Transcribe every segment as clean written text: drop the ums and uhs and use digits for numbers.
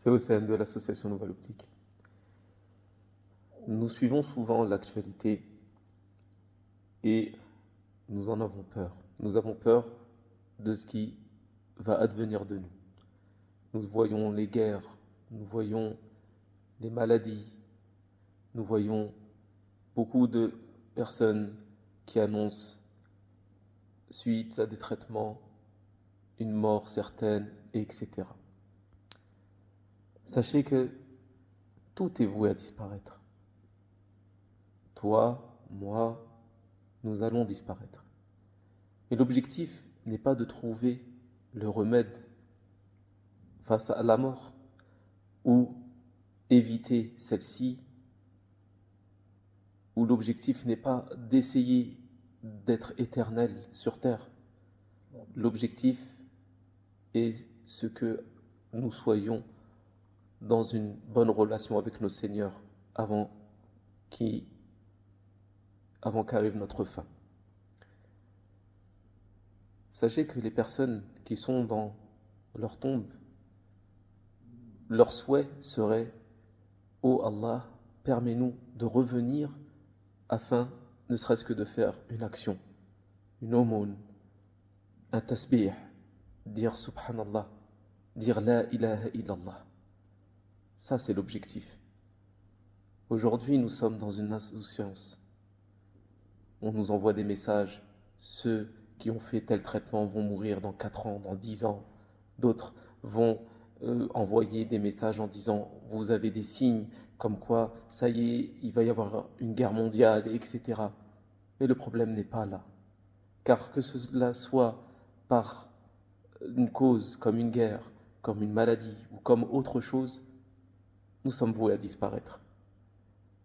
C'est Hossein de l'association Nouvelle Optique. Nous suivons souvent l'actualité et nous en avons peur. Nous avons peur de ce qui va advenir de nous. Nous voyons les guerres, nous voyons les maladies, nous voyons beaucoup de personnes qui annoncent, suite à des traitements, une mort certaine, etc. Sachez que tout est voué à disparaître. Toi, moi, nous allons disparaître. Et l'objectif n'est pas de trouver le remède face à la mort ou éviter celle-ci, ou l'objectif n'est pas d'essayer d'être éternel sur terre. L'objectif est ce que nous soyons dans une bonne relation avec nos seigneurs avant qu'arrive notre fin. Sachez que les personnes qui sont dans leur tombe, leur souhait serait « Oh Allah, permets-nous de revenir afin ne serait-ce que de faire une action, une aumône, un tasbih, dire Subhanallah, dire La ilaha illallah ». Ça, c'est l'objectif. Aujourd'hui, nous sommes dans une insouciance. On nous envoie des messages. Ceux qui ont fait tel traitement vont mourir dans 4 ans, dans 10 ans. D'autres vont envoyer des messages en disant « Vous avez des signes comme quoi, ça y est, il va y avoir une guerre mondiale, etc. » Mais le problème n'est pas là. Car que cela soit par une cause comme une guerre, comme une maladie ou comme autre chose, nous sommes voués à disparaître.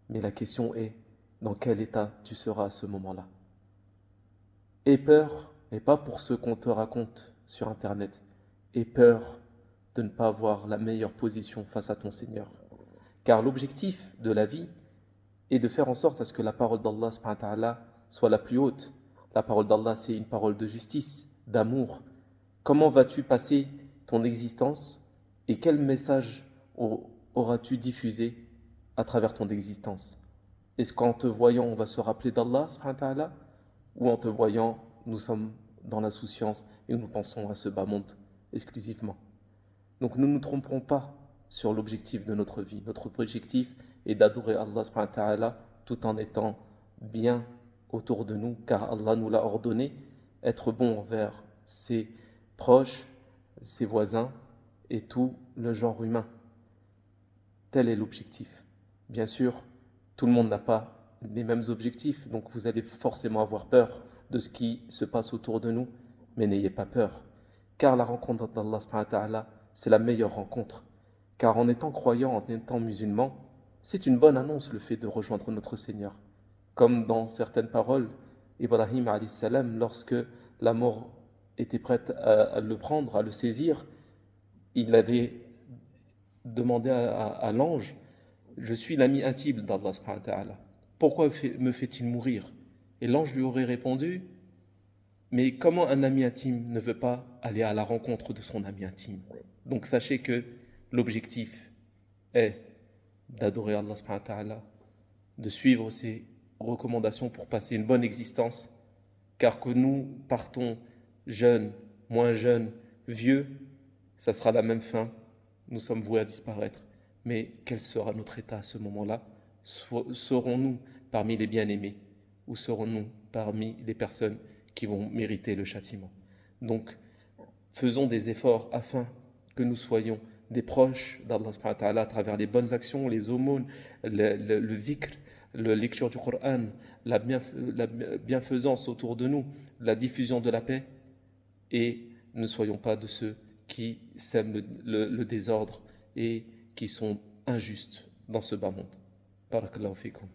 Mais la question est, dans quel état tu seras à ce moment-là? Aie peur, mais pas pour ce qu'on te raconte sur Internet. Aie peur de ne pas avoir la meilleure position face à ton Seigneur. Car l'objectif de la vie est de faire en sorte à ce que la parole d'Allah subhanahu wa ta'ala soit la plus haute. La parole d'Allah, c'est une parole de justice, d'amour. Comment vas-tu passer ton existence et quel message auras-tu diffusé à travers ton existence? Est-ce qu'en te voyant, on va se rappeler d'Allah subhanahu wa ta'ala, ou en te voyant, nous sommes dans l'insouciance et nous pensons à ce bas monde exclusivement? Donc nous ne nous tromperons pas sur l'objectif de notre vie. Notre objectif est d'adorer Allah subhanahu wa ta'ala tout en étant bien autour de nous, car Allah nous l'a ordonné, être bon envers ses proches, ses voisins et tout le genre humain. Tel est l'objectif. Bien sûr, tout le monde n'a pas les mêmes objectifs, donc vous allez forcément avoir peur de ce qui se passe autour de nous, mais n'ayez pas peur, car la rencontre d'Allah subhanahu wa ta'ala, c'est la meilleure rencontre. Car en étant croyant, en étant musulman, c'est une bonne annonce le fait de rejoindre notre Seigneur. Comme dans certaines paroles, Ibrahim alayhi salam, lorsque la mort était prête à le prendre, à le saisir, il avait demandé à l'ange: je suis l'ami intime d'Allah subhanahu wa ta'ala. Pourquoi me fait-il mourir? Et l'ange lui aurait répondu: mais comment un ami intime ne veut pas aller à la rencontre de son ami intime? Donc sachez que l'objectif est d'adorer Allah subhanahu wa ta'ala, de suivre ses recommandations pour passer une bonne existence, car que nous partons jeunes, moins jeunes, vieux, ça sera la même fin, nous sommes voués à disparaître. Mais quel sera notre état à ce moment-là? Serons-nous parmi les bien-aimés ou serons-nous parmi les personnes qui vont mériter le châtiment? Donc, faisons des efforts afin que nous soyons des proches d'Allah subhanahu wa ta'ala à travers les bonnes actions, les aumônes, le dhikr, la lecture du Coran, la bienfaisance autour de nous, la diffusion de la paix, et ne soyons pas de ceux qui sèment le désordre et qui sont injustes dans ce bas monde. Barakallahu fikum.